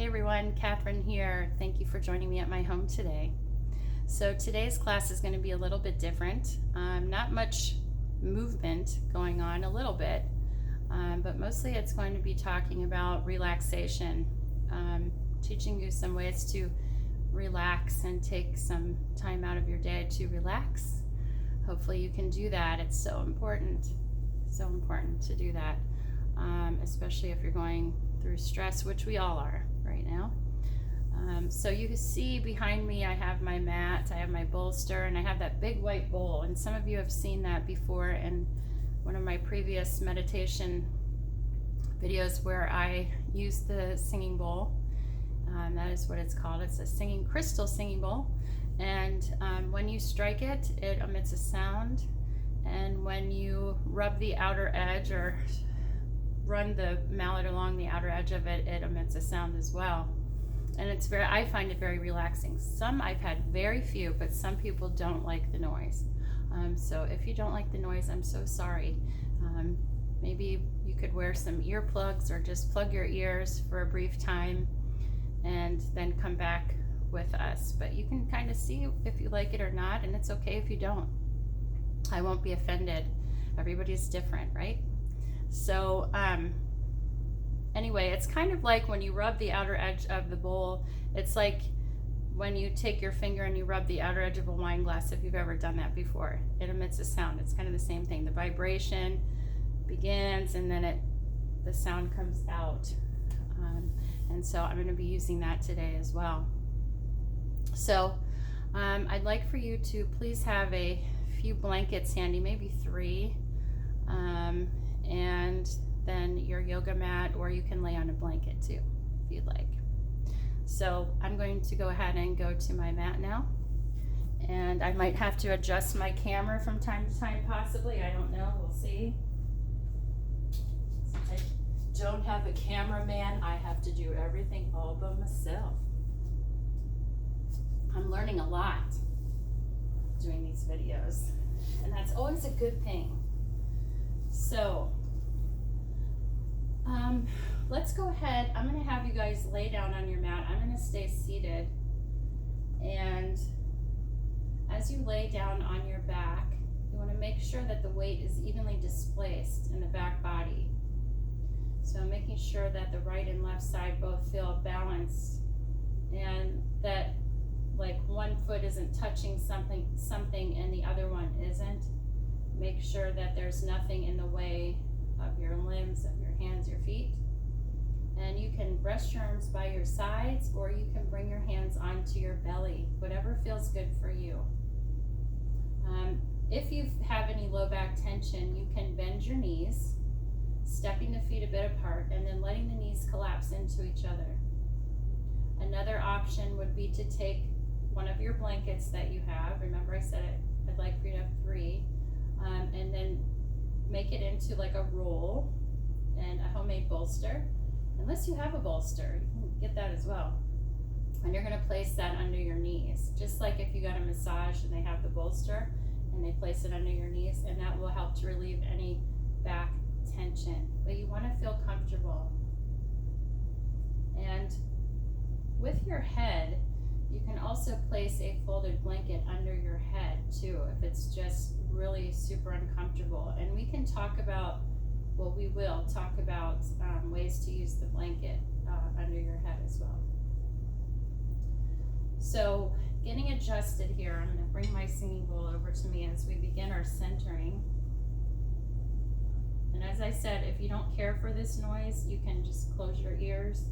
Hey everyone, Catherine here. Thank you for joining me at my home today. So today's class is going to be a little bit different. Not much movement going on, a little bit, but mostly it's going to be talking about relaxation, teaching you some ways to relax and take some time out of your day to relax. Hopefully you can do that. It's so important to do that, especially if you're going through stress, which we all are right now. So you can see behind me I have my mat, I have my bolster, and I have that big white bowl, and some of you have seen that before in one of my previous meditation videos where I used the singing bowl. That is what it's called. It's a crystal singing bowl, and when you strike it, it emits a sound, and when you rub the outer edge or run the mallet along the outer edge of it, it emits a sound as well. And I find it very relaxing. I've had very few, but some people don't like the noise. So if you don't like the noise, I'm so sorry. Maybe you could wear some earplugs or just plug your ears for a brief time and then come back with us. But you can kind of see if you like it or not, and it's okay if you don't. I won't be offended. Everybody's different, right? So anyway, it's kind of like when you rub the outer edge of the bowl. It's like when you take your finger and you rub the outer edge of a wine glass, if you've ever done that before. It emits a sound. It's kind of the same thing. The vibration begins and then the sound comes out. And so I'm going to be using that today as well. So I'd like for you to please have a few blankets handy, maybe 3. And then your yoga mat, or you can lay on a blanket too if you'd like. So I'm going to go ahead and go to my mat now, and I might have to adjust my camera from time to time, possibly. I don't know, we'll see. Since I don't have a cameraman, I have to do everything all by myself. I'm learning a lot doing these videos, and that's always a good thing. So let's go ahead. I'm going to have you guys lay down on your mat. I'm going to stay seated, and as you lay down on your back, you want to make sure that the weight is evenly displaced in the back body. So making sure that the right and left side both feel balanced, and that like one foot isn't touching something and the other one isn't. Make sure that there's nothing in the way of your limbs, of your hands, your feet. And you can rest your arms by your sides, or you can bring your hands onto your belly, whatever feels good for you. If you have any low back tension, you can bend your knees, stepping the feet a bit apart, and then letting the knees collapse into each other. Another option would be to take one of your blankets that you have. Remember I said I'd like for you to have 3. And then make it into like a roll and a homemade bolster. Unless you have a bolster, you can get that as well. And you're going to place that under your knees, just like if you got a massage and they have the bolster and they place it under your knees, and that will help to relieve any back tension. But you want to feel comfortable. And with your head, you can also place a folded blanket under your head too, if it's just really super uncomfortable. And we can talk about, we will talk about ways to use the blanket under your head as well. So getting adjusted here, I'm going to bring my singing bowl over to me as we begin our centering. And as I said, if you don't care for this noise, you can just close your ears.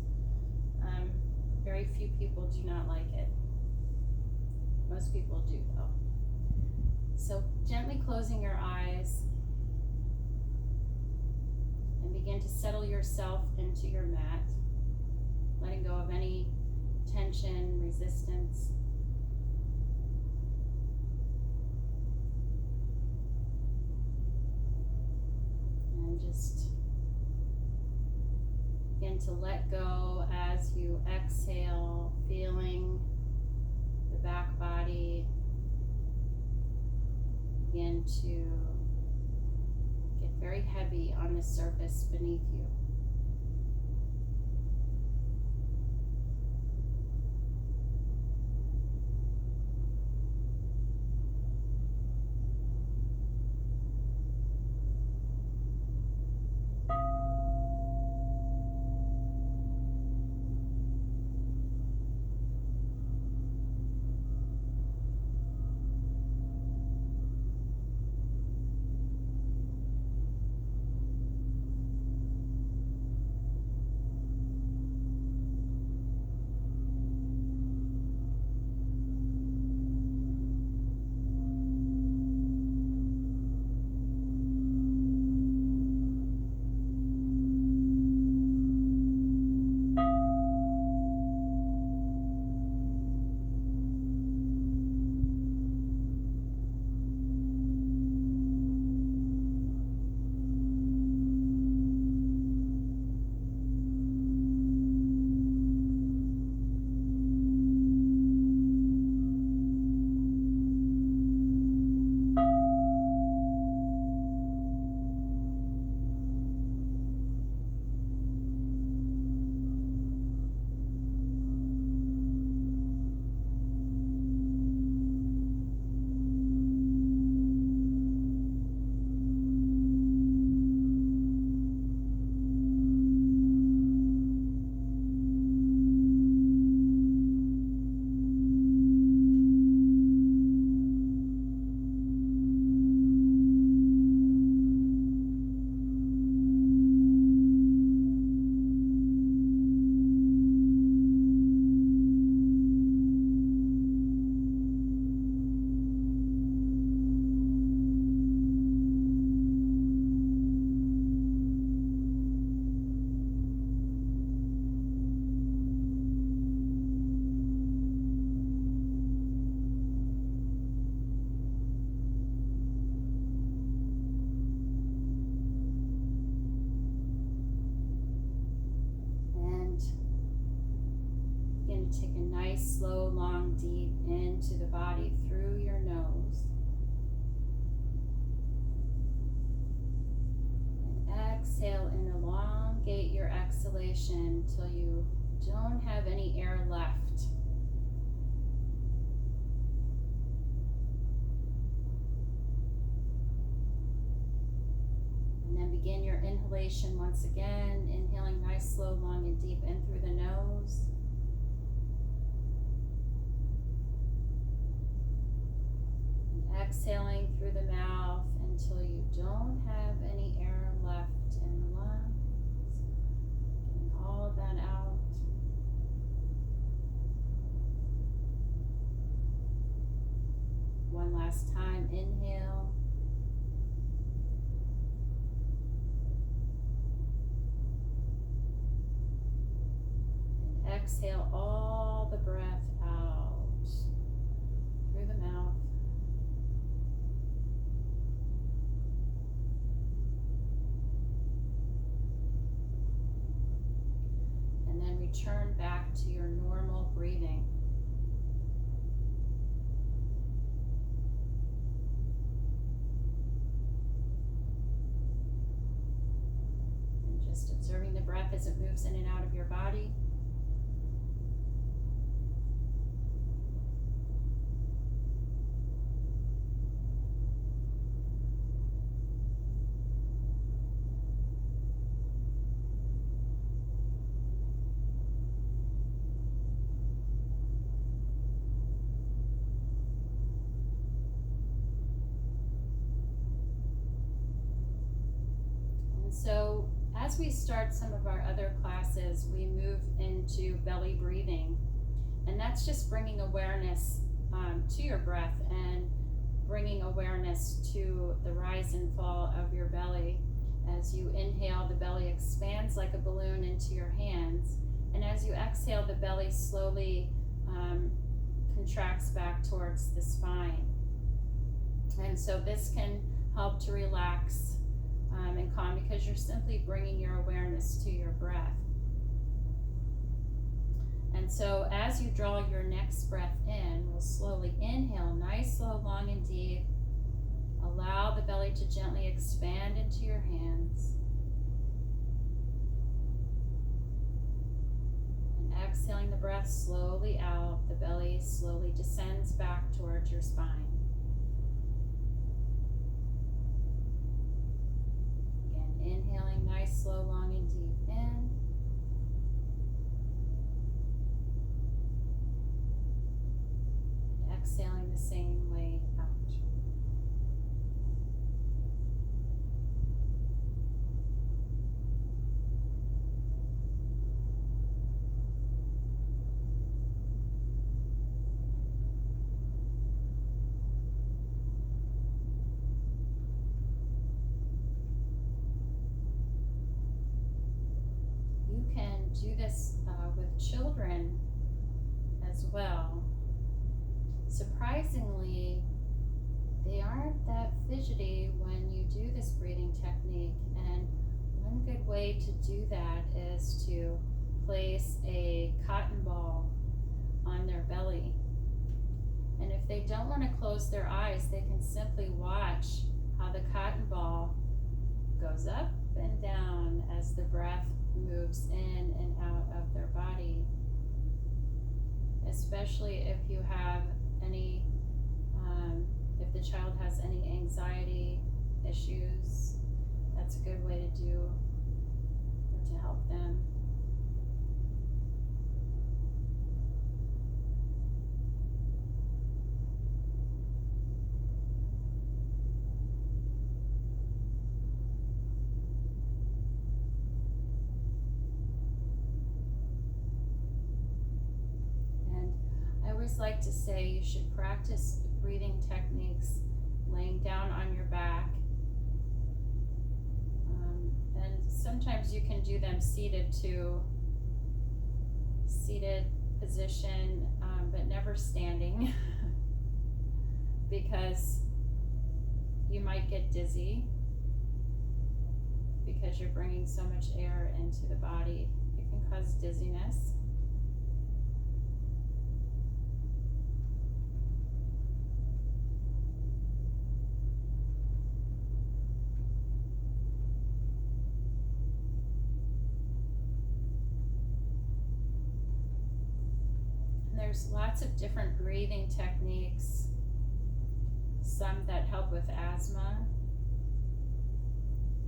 Very few people do not like it. Most people do though. So gently closing your eyes and begin to settle yourself into your mat, letting go of any tension, resistance. And just begin to let go as you exhale, feeling the back body begin to get very heavy on the surface beneath you. And take a nice, slow, long, deep into the body through your nose. And exhale and elongate your exhalation until you don't have any air left. And then begin your inhalation once again, inhaling nice, slow, long, and deep in through the nose. Exhaling through the mouth until you don't have any air left in the lungs. Getting all of that out. One last time, inhale. And exhale all the breath out through the mouth. Return back to your normal breathing. And just observing the breath as it moves in and out of your body. So as we start some of our other classes, we move into belly breathing. And that's just bringing awareness to your breath and bringing awareness to the rise and fall of your belly. As you inhale, the belly expands like a balloon into your hands. And as you exhale, the belly slowly contracts back towards the spine. And so this can help to relax and calm because you're simply bringing your awareness to your breath. And so as you draw your next breath in, we'll slowly inhale, nice, slow, long, and deep. Allow the belly to gently expand into your hands. And exhaling the breath slowly out, the belly slowly descends back towards your spine. Inhaling nice, slow, long, and deep in. And exhaling the same way out. Do this with children as well. Surprisingly, they aren't that fidgety when you do this breathing technique, and one good way to do that is to place a cotton ball on their belly. And if they don't want to close their eyes, they can simply watch how the cotton ball goes up and down as the breath moves in and out of their body. Especially if you have any, if the child has any anxiety issues, that's a good way to do or to help them. Like to say you should practice breathing techniques laying down on your back, and sometimes you can do them seated position, but never standing because you might get dizzy because you're bringing so much air into the body. It can cause dizziness. there's lots of different breathing techniques, some that help with asthma,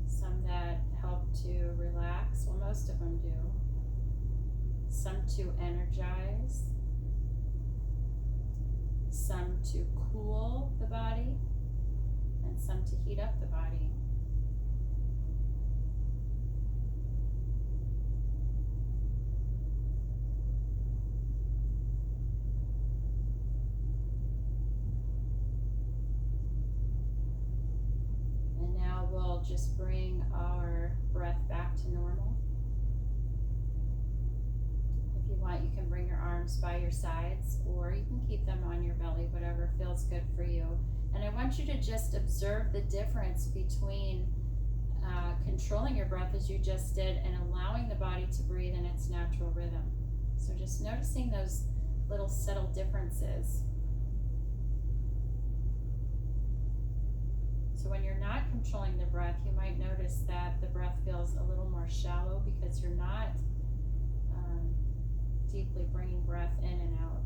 some that help to relax, well, most of them do, some to energize, some to cool the body, and some to heat up the body. And now we'll just bring our breath back to normal. If you want, you can bring your arms by your sides, or you can keep them on your belly, whatever feels good for you. And I want you to just observe the difference between controlling your breath as you just did and allowing the body to breathe in its natural rhythm. So just noticing those little subtle differences. So when you're not controlling the breath, you might notice that the breath feels a little more shallow because you're not deeply bringing breath in and out.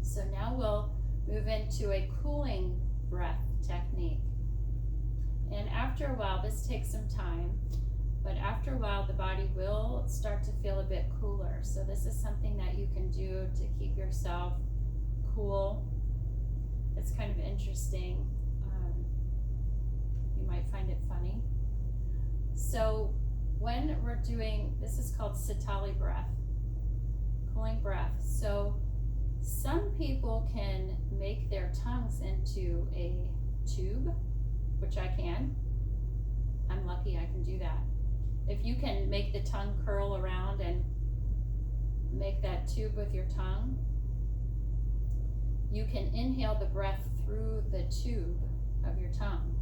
So now we'll move into a cooling breath technique. And after a while, this takes some time, but after a while the body will start to feel a bit cooler. So this is something that you can do to keep yourself cool. It's kind of interesting. You might find it funny. So when we're doing, this is called Sitali breath, cooling breath. So some people can make their tongues into a tube, which I can. I'm lucky I can do that. If you can make the tongue curl around and make that tube with your tongue, you can inhale the breath through the tube of your tongue.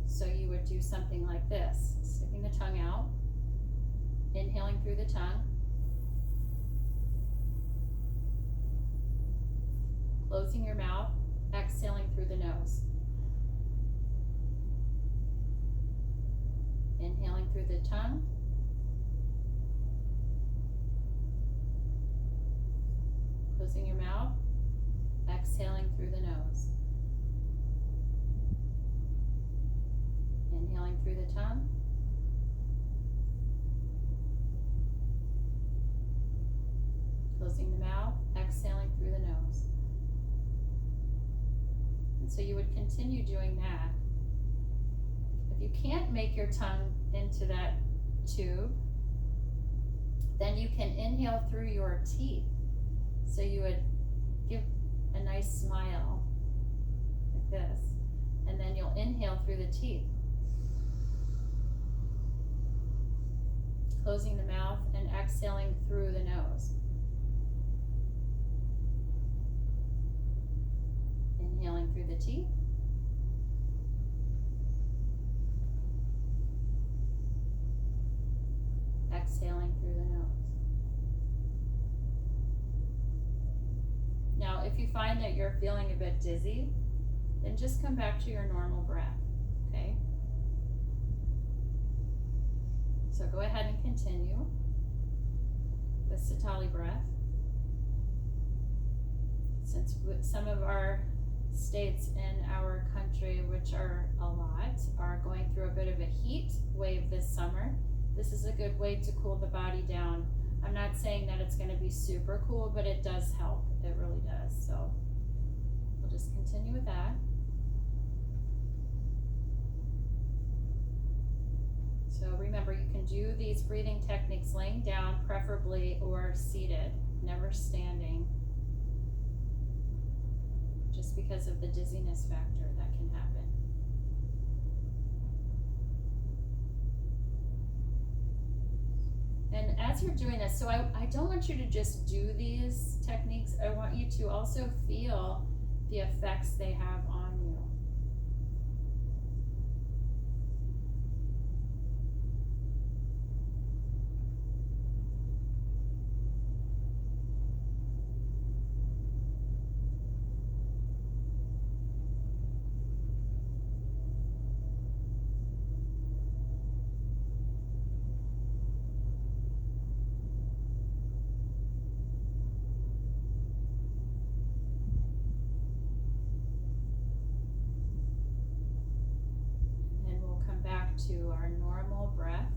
So you would do something like this, sticking the tongue out, inhaling through the tongue, closing your mouth, exhaling through the nose. Inhaling through the tongue. Closing your mouth, exhaling through the nose. Inhaling through the tongue. Closing the mouth, exhaling through the nose. And so you would continue doing that. If you can't make your tongue into that tube, then you can inhale through your teeth. So you would give a nice smile like this, and then you'll inhale through the teeth, closing the mouth and exhaling through the nose. Inhaling through the teeth. Exhaling through the nose. Now, if you find that you're feeling a bit dizzy, then just come back to your normal breath, okay? So go ahead and continue with Sitali breath. Since some of our states in our country, which are a lot, are going through a bit of a heat wave this summer, this is a good way to cool the body down. I'm not saying that it's going to be super cool, but it does help. It really does. So we'll just continue with that. So remember, you can do these breathing techniques laying down, preferably, or seated, never standing, just because of the dizziness factor that can happen. as you're doing this, so I don't want you to just do these techniques. I want you to also feel the effects they have on you. To our normal breath,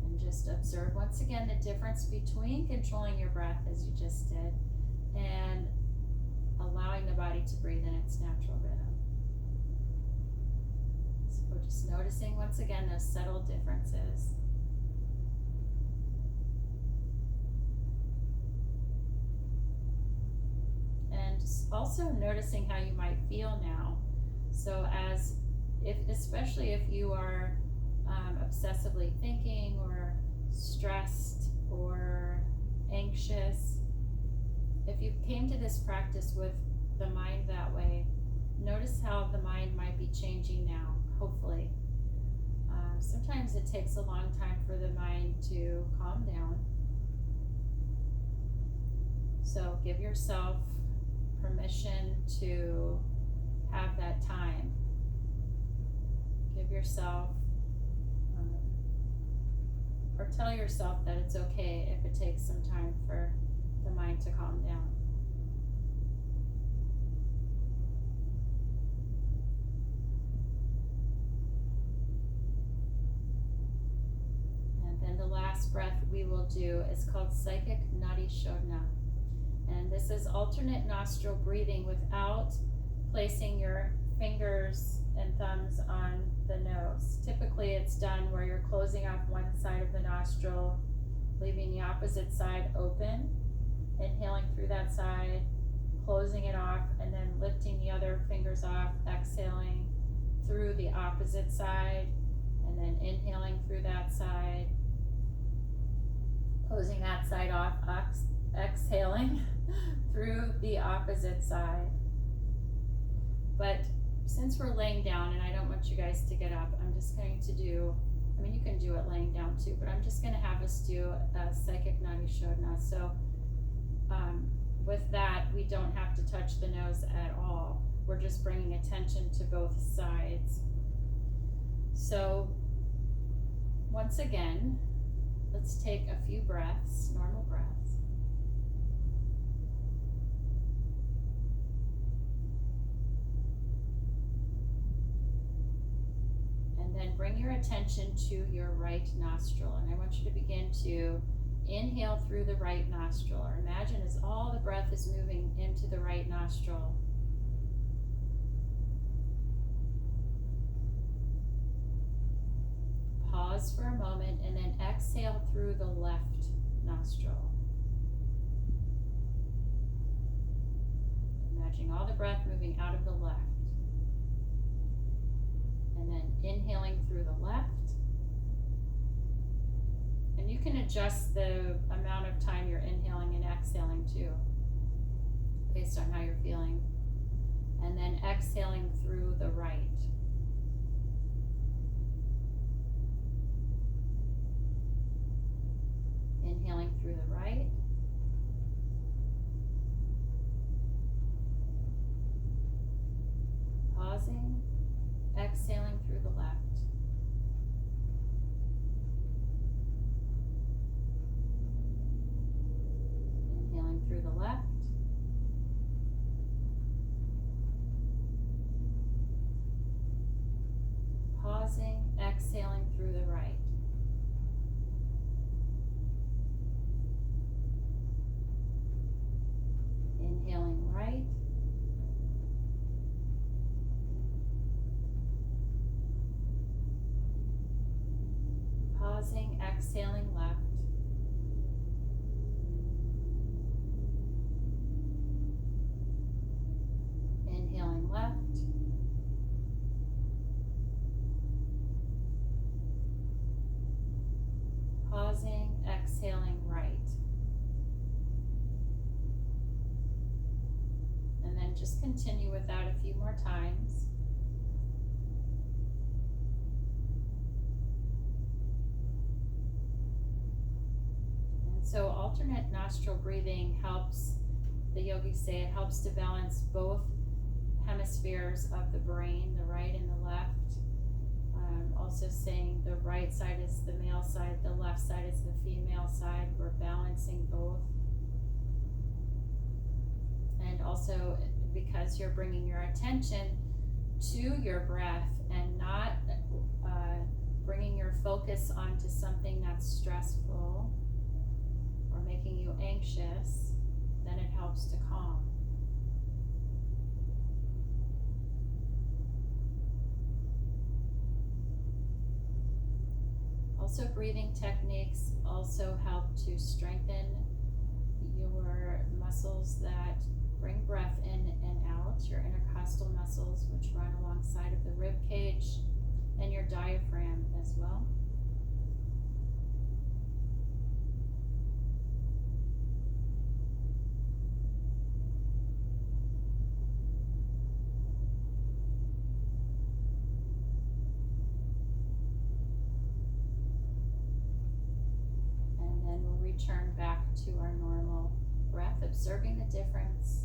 and just observe once again the difference between controlling your breath as you just did and allowing the body to breathe in its natural rhythm. So just noticing once again those subtle differences. And also noticing how you might feel now. So especially if you are obsessively thinking or stressed or anxious, if you came to this practice with the mind that way, notice how the mind might be changing now, hopefully. Sometimes it takes a long time for the mind to calm down. So give yourself permission to have that time. Give yourself, or tell yourself that it's okay if it takes some time for the mind to calm down. And then the last breath we will do is called Psychic Nadi Shodhana. And this is alternate nostril breathing without placing your fingers and thumbs on the nose. Typically it's done where you're closing off one side of the nostril, leaving the opposite side open, inhaling through that side, closing it off, and then lifting the other fingers off, exhaling through the opposite side, and then inhaling through that side, closing that side off, exhaling through the opposite side. But since we're laying down, and I don't want you guys to get up, I'm just going to do, you can do it laying down too, but I'm just going to have us do a Psychic Nadi Shodhana. So with that, we don't have to touch the nose at all. We're just bringing attention to both sides. So once again, let's take a few breaths, normal breaths. And then bring your attention to your right nostril. And I want you to begin to inhale through the right nostril, or imagine as all the breath is moving into the right nostril. Pause for a moment and then exhale through the left nostril. Imagining all the breath moving out of the left. And then inhaling through the left. And you can adjust the amount of time you're inhaling and exhaling too, based on how you're feeling. And then exhaling through the right. Inhaling through the right. Pausing. Exhaling through the left. Inhaling through the left. Pausing, exhaling through the right. Inhaling right. Pausing, exhaling left. Inhaling left. just continue with that a few more times. And so alternate nostril breathing helps, the yogis say, it helps to balance both hemispheres of the brain, the right and the left. Also saying the right side is the male side, the left side is the female side. We're balancing both. And also because you're bringing your attention to your breath and not bringing your focus onto something that's stressful or making you anxious, then it helps to calm. Also, breathing techniques also help to strengthen your muscles that bring breath in and out, your intercostal muscles, which run alongside of the rib cage, and your diaphragm as well. Return back to our normal breath, observing the difference.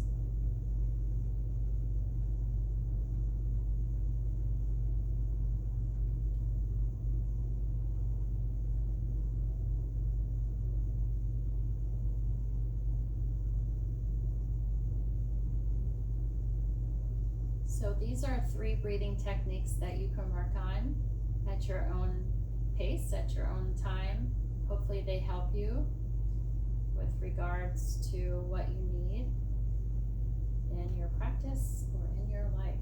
So these are 3 breathing techniques that you can work on at your own pace, at your own time. Hopefully they help you with regards to what you need in your practice or in your life.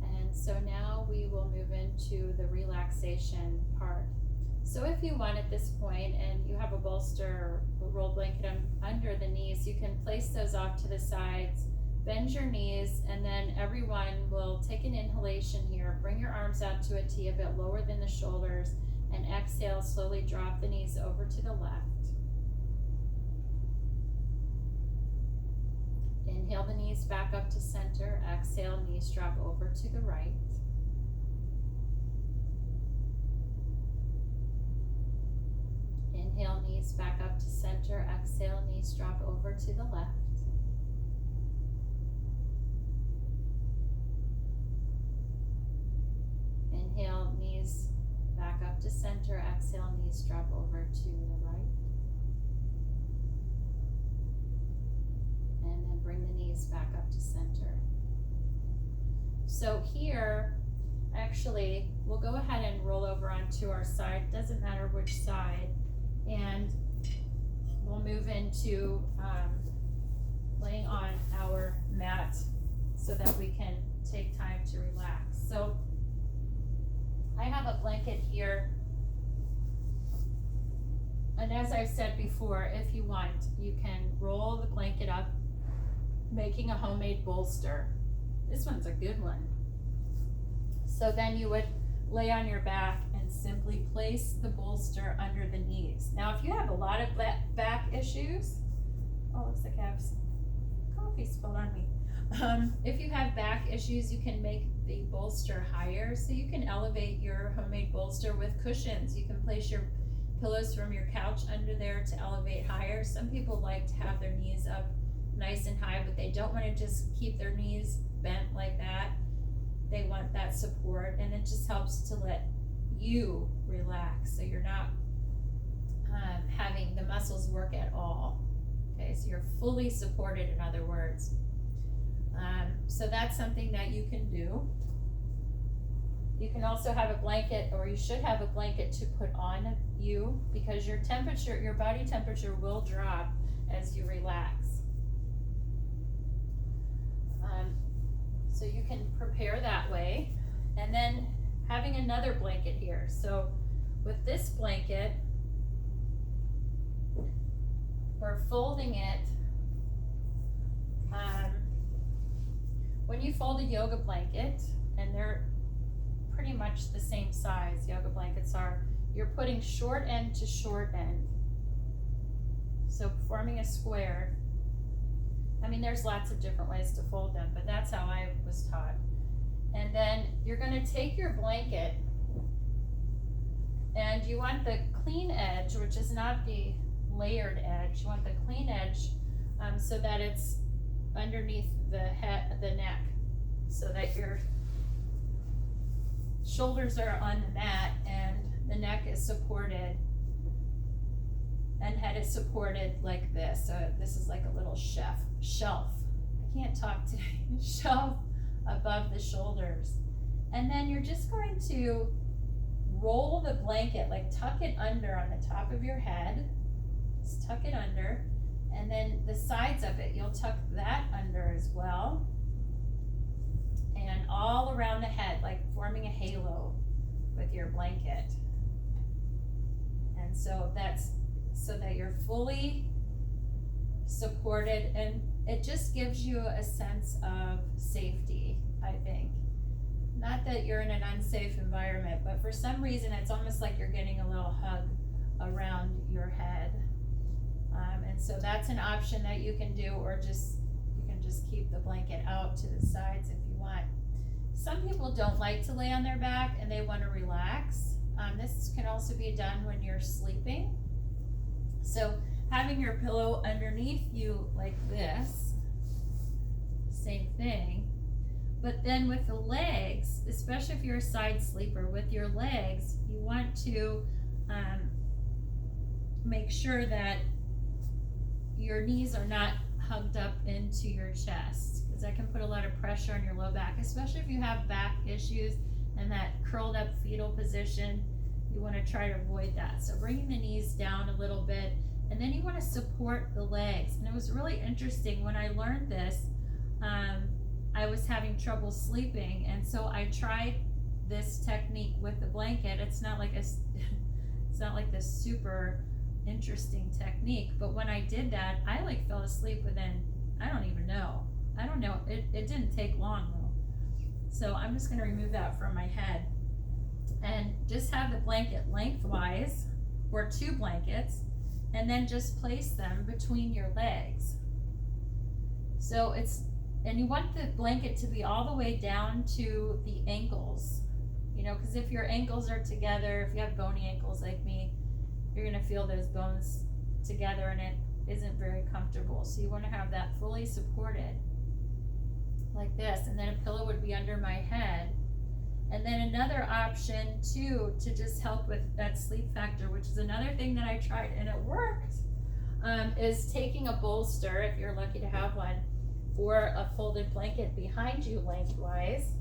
And so now we will move into the relaxation part. So if you want at this point and you have a bolster or a roll blanket under the knees, you can place those off to the sides, bend your knees, and then everyone will take an inhalation here. Bring your arms out to a T a bit lower than the shoulders, and exhale, slowly drop the knees over to the left. Inhale the knees back up to center. Exhale, knees drop over to the right. Inhale, knees back up to center. Exhale, knees drop over to the left. Inhale, knees back up to center. Exhale, knees drop over to the right. And then bring the knees back up to center. So here, actually, we'll go ahead and roll over onto our side. Doesn't matter which side. And we'll move into laying on our mat so that we can take time to relax. So I have a blanket here, and as I've said before, if you want, you can roll the blanket up, making a homemade bolster. This one's a good one. So then you would lay on your back and simply place the bolster under the knees. Now if you have a lot of back issues, looks like I have some coffee spilled on me. If you have back issues, you can make the bolster higher. So you can elevate your homemade bolster with cushions. You can place your pillows from your couch under there to elevate higher. Some people like to have their knees up nice and high, but they don't want to just keep their knees bent like that. They want that support, and it just helps to let you relax so you're not having the muscles work at all. Okay, so you're fully supported, in other words. So that's something that you can do. You can also have a blanket, or you should have a blanket to put on you, because your temperature, your body temperature will drop as you relax. So you can prepare that way. And then having another blanket here. So with this blanket, we're folding it. When you fold a yoga blanket, and they're pretty much the same size, yoga blankets are, you're putting short end to short end. So forming a square. I mean, there's lots of different ways to fold them, but that's how I was taught. And then you're going to take your blanket, and you want the clean edge, which is not the layered edge. You want the clean edge so that it's underneath the head, the neck, so that your shoulders are on the mat and the neck is supported and head is supported like this. So this is like a little shelf. I can't talk today. Shelf above the shoulders. And then you're just going to roll the blanket, like tuck it under on the top of your head. Just tuck it under. And then the sides of it, you'll tuck that under as well. And all around the head, like forming a halo with your blanket. And so that's so that you're fully supported, and it just gives you a sense of safety, I think. Not that you're in an unsafe environment, but for some reason it's almost like you're getting a little hug around your head. And so that's an option that you can do, or you can just keep the blanket out to the sides if you want. Some people don't like to lay on their back and they want to relax. This can also be done when you're sleeping. So having your pillow underneath you like this, same thing. But then with the legs, especially if you're a side sleeper, with your legs, you want to make sure that your knees are not hugged up into your chest, because that can put a lot of pressure on your low back, especially if you have back issues and that curled up fetal position. You want to try to avoid that. So bringing the knees down a little bit, and then you want to support the legs. And it was really interesting when I learned this. I was having trouble sleeping, and so I tried this technique with the blanket. It's not like this super interesting technique, but when I did that, I like fell asleep within, I don't know, it didn't take long though. So I'm just going to remove that from my head and just have the blanket lengthwise, or two blankets, and then just place them between your legs. So and you want the blanket to be all the way down to the ankles, because if your ankles are together, if you have bony ankles like me, you're going to feel those bones together and it isn't very comfortable. So you want to have that fully supported like this, and then a pillow would be under my head. And then another option too, to just help with that sleep factor, which is another thing that I tried and it worked, is taking a bolster, if you're lucky to have one, or a folded blanket behind you lengthwise.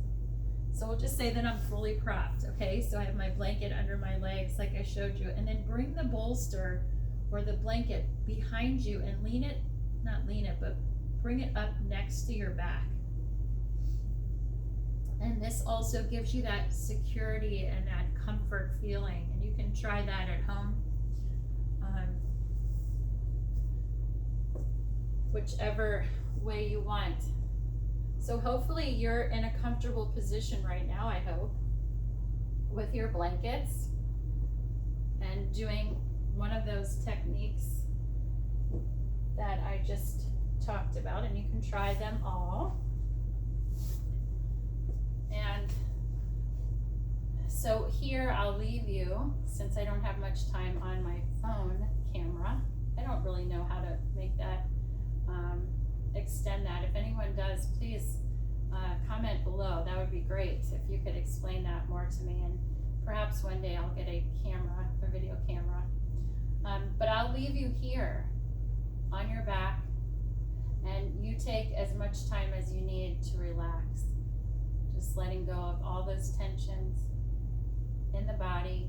So we'll just say that I'm fully propped, okay? So I have my blanket under my legs like I showed you, and then bring the bolster or the blanket behind you and but bring it up next to your back. And this also gives you that security and that comfort feeling, and you can try that at home. Whichever way you want. So hopefully you're in a comfortable position right now, I hope, with your blankets and doing one of those techniques that I just talked about, and you can try them all. And so here I'll leave you, since I don't have much time on my phone camera. I don't really know how to make that extend that. If anyone does, please comment below. That would be great if you could explain that more to me, and perhaps one day I'll get a video camera. But I'll leave you here on your back, and you take as much time as you need to relax, just letting go of all those tensions in the body.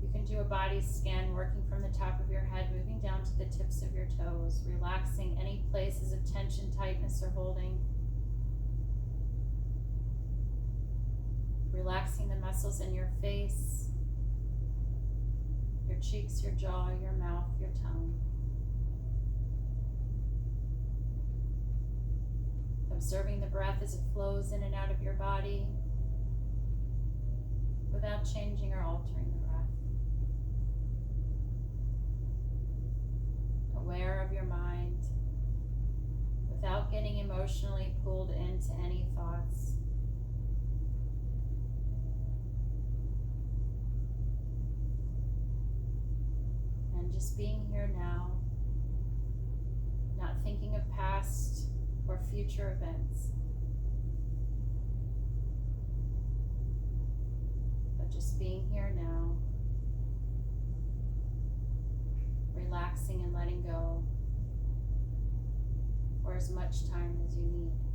You can do a body scan, working from the top of your head, moving down to the tips of your toes, relaxing any places of tension, tightness, or holding. Relaxing the muscles in your face, your cheeks, your jaw, your mouth, your tongue. Observing the breath as it flows in and out of your body without changing or altering the breath. Aware of your mind, emotionally pulled into any thoughts. And just being here now, not thinking of past or future events, but just being here now, relaxing and letting go for as much time as you need.